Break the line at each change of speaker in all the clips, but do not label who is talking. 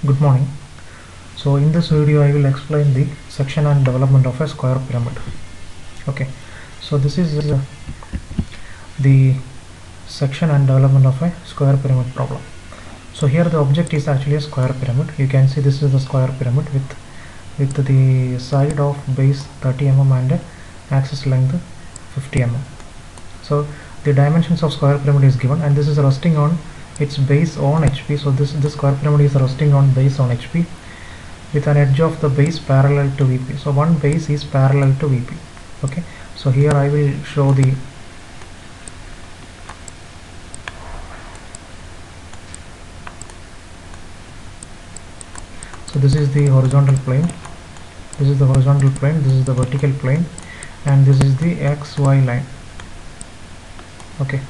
Good morning. So in this video I will explain the section and development of a square pyramid. Okay, so this is the section and development of a square pyramid problem. So here the object is actually a square pyramid. You can see this is the square pyramid with the side of base 30 mm and axis length 50 mm. So the dimensions of square pyramid is given, and this is resting on its base on HP. So this square pyramid is resting on base on HP with an edge of the base parallel to VP. So one base is parallel to VP. Okay, so here I will show the so this is the horizontal plane, this is the horizontal plane, this is the vertical plane, and this is the XY line. Okay,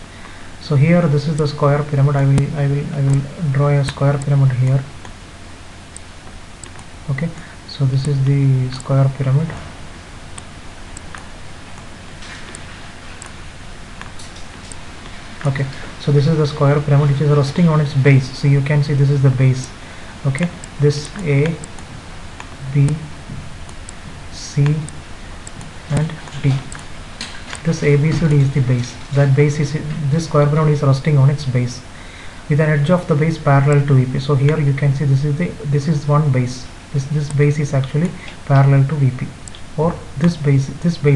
so here this is the square pyramid. I will draw a square pyramid here. Okay, so this is the square pyramid. Okay, so this is the square pyramid which is resting on its base. So you can see this is the base. Okay, this A, B, C and D. This ABCD is the base. That base is, this square pyramid is resting on its base with an edge of the base parallel to VP. So here you can see this is one base. This base is actually parallel to VP, or this base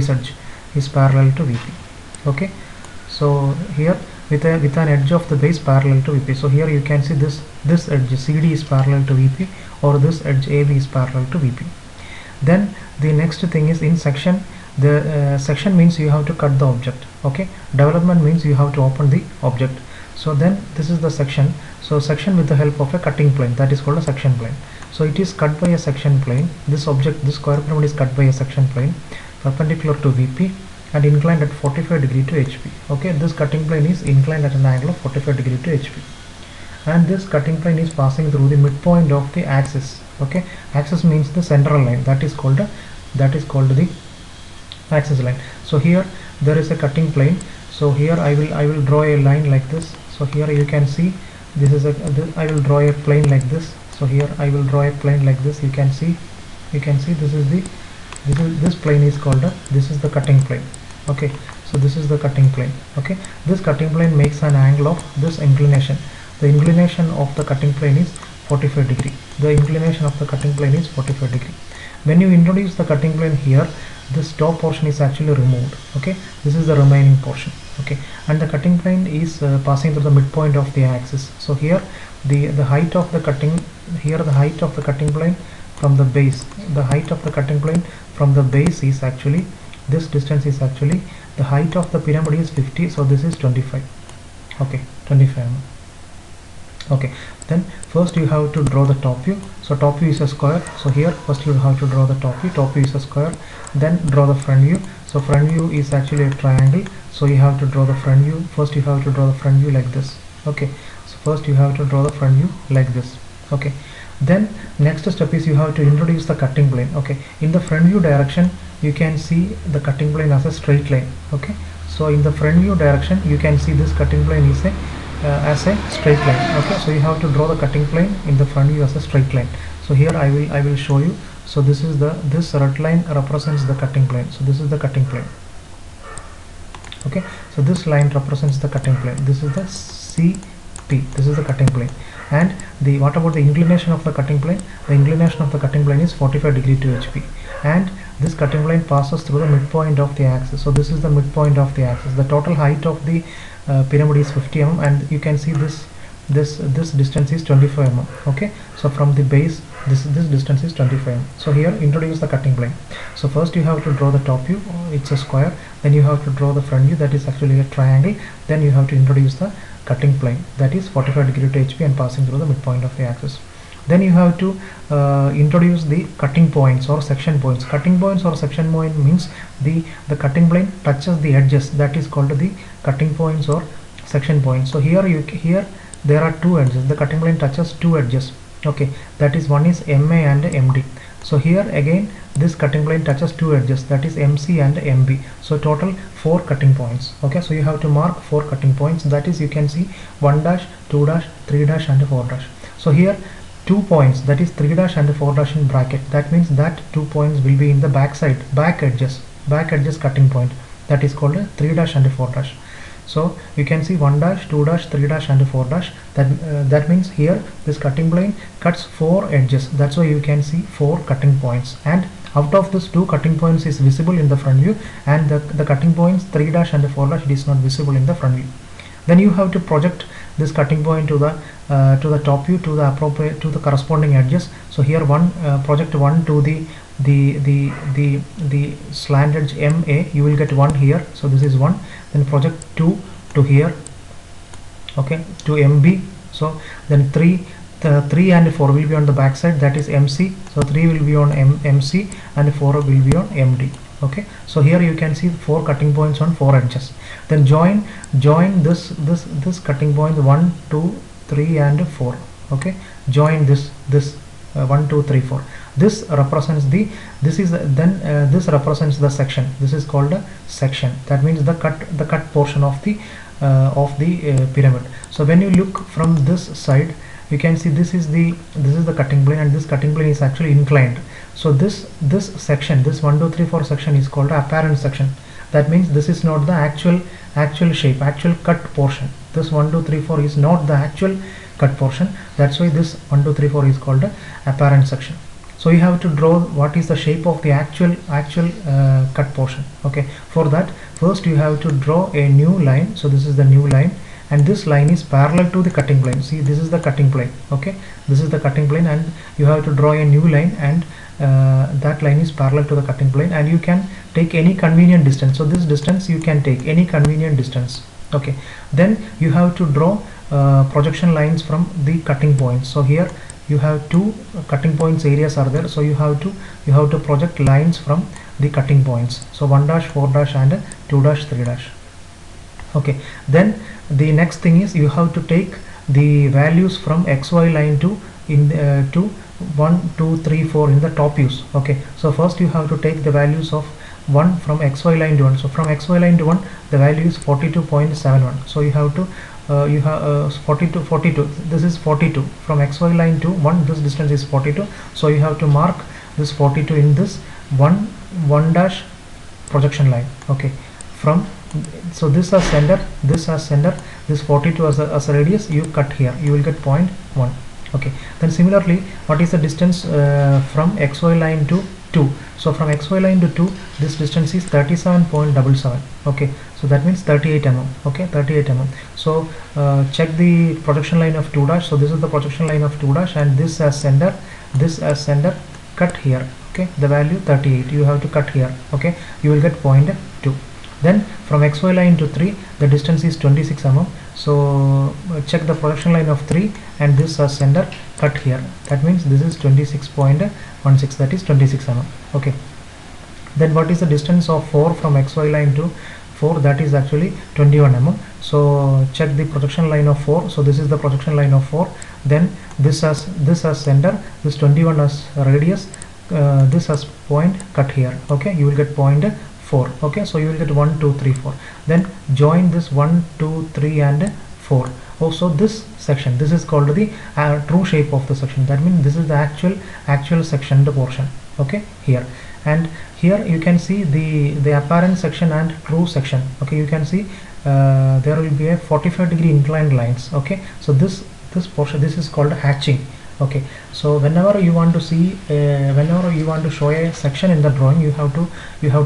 edge is parallel to VP. Okay, so here with an edge of the base parallel to VP. So here you can see this edge CD is parallel to VP, or this edge AB is parallel to VP. Then the next thing is in section. The section means you have to cut the object. Okay, development means you have to open the object. So then this is the section. So section with the help of a cutting plane, that is called a section plane. So it is cut by a section plane. This object, this square pyramid is cut by a section plane perpendicular to VP and inclined at 45 degree to HP. Okay, this cutting plane is inclined at an angle of 45 degree to HP, and this cutting plane is passing through the midpoint of the axis. Okay, axis means the central line, that is called the axis line. So here there is a cutting plane. So here I will draw a line like this. So here you can see this is I will draw a plane like this. So here I will draw a plane like this. You can see this plane is called this is the cutting plane. Okay, so this is the cutting plane. Okay, this cutting plane makes an angle of this inclination. The inclination of the cutting plane is 45 degree. The inclination of the cutting plane is 45 degree. When you introduce the cutting plane here, this top portion is actually removed. Okay, this is the remaining portion. Okay, and the cutting plane is passing through the midpoint of the axis. So here the height of the cutting, here the height of the cutting plane from the base, the height of the cutting plane from the base is actually, this distance is actually, the height of the pyramid is 50, so this is 25. Okay, 25 mm. Okay, then first you have to draw the top view. So top view is a square. So here first you have to draw the top view. Top view is a square. Then draw the front view. So front view is actually a triangle. So you have to draw the front view. First you have to draw the front view like this. Okay, so first you have to draw the front view like this. Okay, then next step is you have to introduce the cutting plane. Okay, in the front view direction you can see the cutting plane as a straight line. Okay, so in the front view direction you can see this cutting plane is as a straight line. Okay, so you have to draw the cutting plane in the front view as a straight line. So here I will show you. So this is this red line represents the cutting plane. So this is the cutting plane. Okay, so this line represents the cutting plane. This is the CP. This is the cutting plane. And what about the inclination of the cutting plane? The inclination of the cutting plane is 45 degree to HP, and this cutting plane passes through the midpoint of the axis. So this is the midpoint of the axis. The total height of the pyramid is 50 mm, and you can see this distance is 25 mm. Okay, so from the base this distance is 25 mm. So here introduce the cutting plane. So first you have to draw the top view, it's a square. Then you have to draw the front view, that is actually a triangle. Then you have to introduce the cutting plane, that is 45 degree to HP and passing through the midpoint of the axis. Then you have to introduce the cutting points or section points. Cutting points or section point means the cutting plane touches the edges, that is called the cutting points or section points. So here there are two edges. The cutting plane touches two edges. Okay, that is one is MA and MD. So here again this cutting plane touches two edges, that is MC and MB. So total 4 cutting points. Okay, so you have to mark 4 cutting points, that is you can see 1 dash, 2 dash, 3 dash and 4 dash. So here 2 points, that is 3 dash and 4 dash in bracket. That means that 2 points will be in the back side, back edges cutting point. That is called a 3 dash and 4 dash. So you can see 1 dash, 2 dash, 3 dash and 4 dash. That means here this cutting plane cuts 4 edges. That's why you can see 4 cutting points, and out of this 2 cutting points is visible in the front view, and the cutting points 3 dash and 4 dash, it is not visible in the front view. Then you have to project this cutting point to the top view, to the corresponding edges. So here project 1 to the slant edge MA, you will get 1 here. So this is 1. Then project 2 to here, okay, to MB. So then 3 and 4 will be on the back side, that is MC. So 3 will be on MC and 4 will be on MD. Okay, so here you can see 4 cutting points on 4 edges. Then join this cutting point 1 2 3 and 4. Okay, join this 1 2 3 4. This represents this represents the section. This is called a section. That means the cut portion of the pyramid. So when you look from this side, you can see this is the cutting plane, and this cutting plane is actually inclined. So this section, this 1 2 3 4 section is called apparent section. That means this is not the actual shape, actual cut portion. This 1 2 3 4 is not the actual cut portion. That's why this 1 2 3 4 is called the apparent section. So you have to draw what is the shape of the actual cut portion. Okay, for that first you have to draw a new line. So this is the new line, and this line is parallel to the cutting plane. See, this is the cutting plane. Okay, this is the cutting plane, and you have to draw a new line, and that line is parallel to the cutting plane, and you can take any convenient distance. So this distance you can take any convenient distance. Okay, then you have to draw projection lines from the cutting points. So here you have 2 cutting points areas are there. So you have to project lines from the cutting points. So 1 dash, 4 dash and 2 dash, 3 dash. Okay, then the next thing is you have to take the values from XY line to 1 2 3 4 in the top views. Okay, so first you have to take the values of 1 from XY line to 1. So from XY line to 1, the value is 42.71. So you have to 42, this is 42. From XY line to 1, this distance is 42. So you have to mark this 42 in this 1 dash projection line. Okay, so this as center, this 42 as a radius, you cut here, you will get 0.1. Okay, then similarly, what is the distance from XY line to 2? So from XY line to 2, this distance is 37.77. Okay, so that means 38 mm. Okay, 38 mm. So check the projection line of 2 dash. So this is the projection line of 2 dash, and this as center, cut here. Okay, the value 38 you have to cut here. Okay, you will get 0.2. Then from XY line to 3, the distance is 26 mm. So check the projection line of 3, and this as center, cut here. That means this is 26.16, that is 26 mm. Okay, then what is the distance of 4 from XY line to 4? That is actually 21 mm. So check the projection line of 4. So this is the projection line of 4. Then this as center, this 21 as radius, this as point, cut here. Okay, you will get 0.4. Okay, so you will get 1 2 3 4. Then join this 1 2 3 and 4. Also this section, this is called the true shape of the section. That means this is the actual sectioned portion. Okay, here, and here you can see the apparent section and true section. Okay, you can see there will be a 45-degree inclined lines. Okay, so this portion, this is called hatching. Okay, so whenever you want to see whenever you want to show a section in the drawing, you have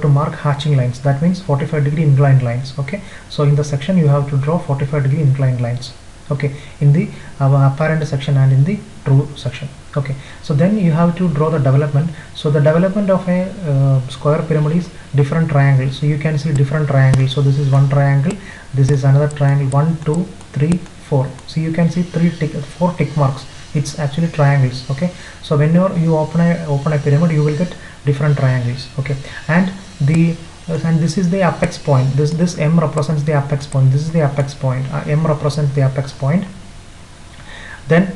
to mark hatching lines. That means 45-degree inclined lines. Okay, so in the section you have to draw 45-degree inclined lines. Okay, in the apparent section and in the true section. Okay, so then you have to draw the development. So the development of a square pyramid is different triangles. So you can see different triangles. So this is one triangle, this is another triangle, 1 2 3 4. So you can see 4 tick marks. It's actually triangles. Okay, so whenever you open a pyramid, you will get different triangles. Okay, and this is the apex point. This M represents the apex point. This is the apex point. M represents the apex point. Then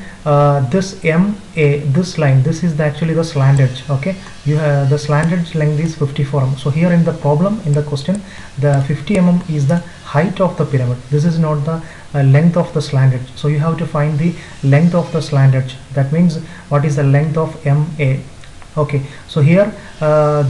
this MA, this line, this is actually the slant edge. Okay, you have the slant edge length is 54 mm. So here in the problem, in the question, the 50 mm is the height of the pyramid. This is not the length of the slant edge. So you have to find the length of the slant edge. That means what is the length of MA. Okay, so here so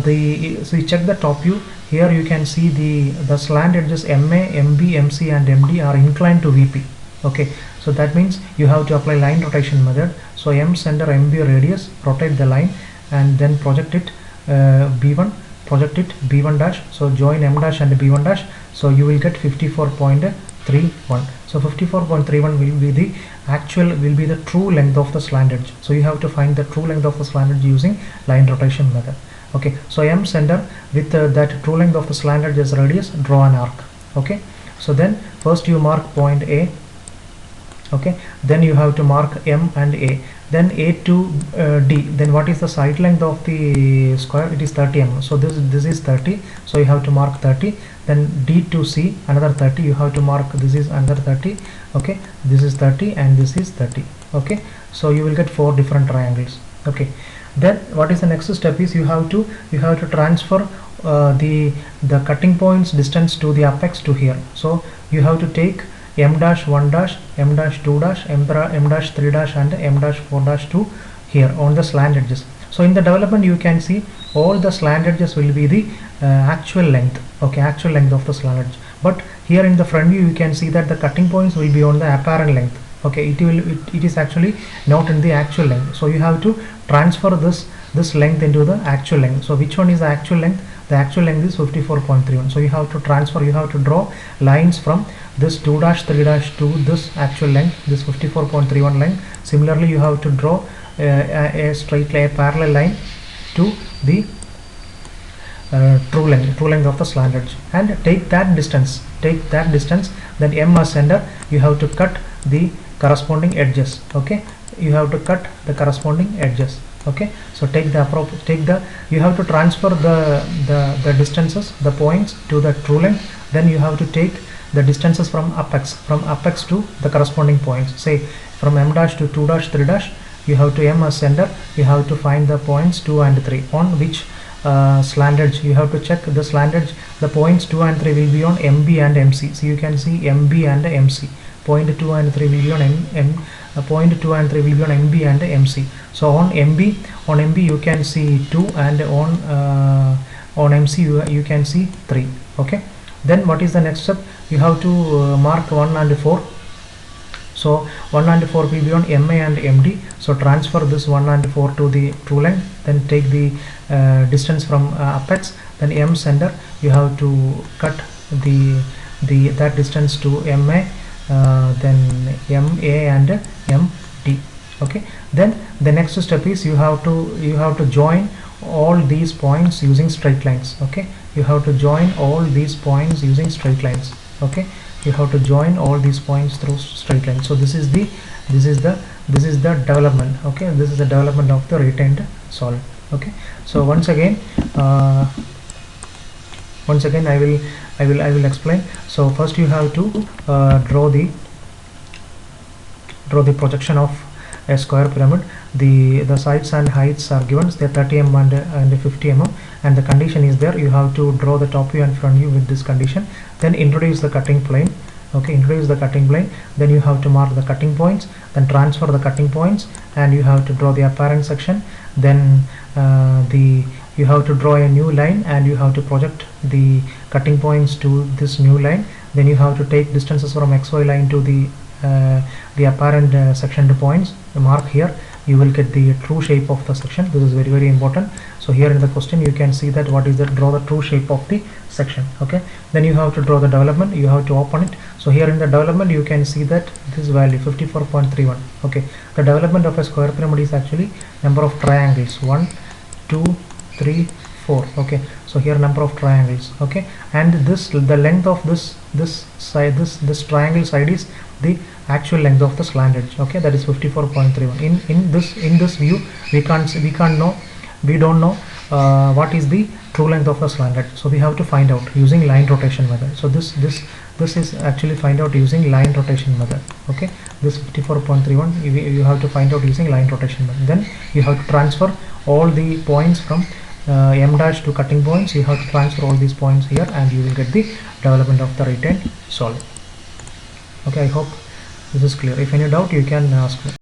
you check the top view. Here you can see the slant edges MA, MB, MC and MD are inclined to VP. Okay, so that means you have to apply line rotation method. So M center, MB radius, rotate the line and then project it B1, project it B1 dash. So join M dash and B1 dash. So you will get 54.31. So 54.31 will be the true length of the slant edge. So you have to find the true length of the slant edge using line rotation method. Okay, so M center with that true length of the slant edge as radius, draw an arc. Okay, so then first you mark point A. Okay, then you have to mark M and A, then A to D. Then what is the side length of the square? It is 30 mm. So this is 30, so you have to mark 30. Then D to C, another 30, you have to mark, this is another 30. Okay, this is 30 and this is 30. Okay, so you will get 4 different triangles. Okay, then what is the next step is you have to transfer the cutting points distance to the apex to here. So you have to take M dash 1 dash, M dash 2 dash, M dash 3 dash and M dash 4 dash to here on the slant edges. So in the development you can see all the slant edges will be the actual length. Okay, actual length of the slant edge. But here in the front view you can see that the cutting points will be on the apparent length. Okay, it is actually not in the actual length. So you have to transfer this length into the actual length. So which one is the actual length? The actual length is 54.31. So you have to transfer, you have to draw lines from this 2 dash 3 dash to this actual length, this 54.31 length. Similarly you have to draw a straight line, a parallel line to the true length of the slant edge, and take that distance, then M as center, you have to cut the corresponding edges. Okay, you have to cut the corresponding edges. Okay, so you have to transfer the distances, the points to the true length. Then you have to take the distances from apex to the corresponding points. Say from M dash to 2 dash 3 dash, you have to M as center, you have to find the points 2 and 3 on which slant edge. You have to check the slant edge. The points 2 and 3 will be on MB and MC. So you can see MB and MC. Point 2 and 3 will be on point 2 and 3 will be on MB and MC. So on MB you can see 2, and on MC you can see 3. Okay, then what is the next step? You have to mark 1 and 4. So 1 and 4 will be on MA and MD. So transfer this 1 and 4 to the true length, then take the distance from apex, then M center, you have to cut that distance to MA, then MA and MD. Okay, then the next step is you have to join all these points using straight lines. Okay, you have to join all these points using straight lines. Okay, you have to join all these points through straight lines. So this is the development. Okay, this is the development of the retained solid. Okay, so once again I will explain. So first you have to draw the projection of a square pyramid. The sides and heights are given. They are 30 mm and 50 mm, and the condition is there. You have to draw the top view and front view with this condition. Then introduce the cutting plane. Okay, introduce the cutting plane. Then you have to mark the cutting points, then transfer the cutting points, and you have to draw the apparent section. Then you have to draw a new line, and you have to project the cutting points to this new line. Then you have to take distances from XY line to the apparent section to points. Mark here, you will get the true shape of the section. This is very, very important. So here in the question you can see that what is the draw the true shape of the section. Okay, then you have to draw the development. You have to open it. So here in the development you can see that this value 54.31. Okay, the development of a square pyramid is actually number of triangles, 1 2 3 4. Okay, so here number of triangles. Okay, and the length of this triangle side is the actual length of the slant edge. Okay, that is 54.31. in this view we don't know what is the true length of the slant edge. So we have to find out using line rotation method. So this is actually find out using line rotation method. Okay, this 54.31 you have to find out using line rotation method. Then you have to transfer all the points from m dash to cutting points, you have to transfer all these points here and you will get the development of the retained solid. Okay, I hope this is clear. If any doubt you can ask me.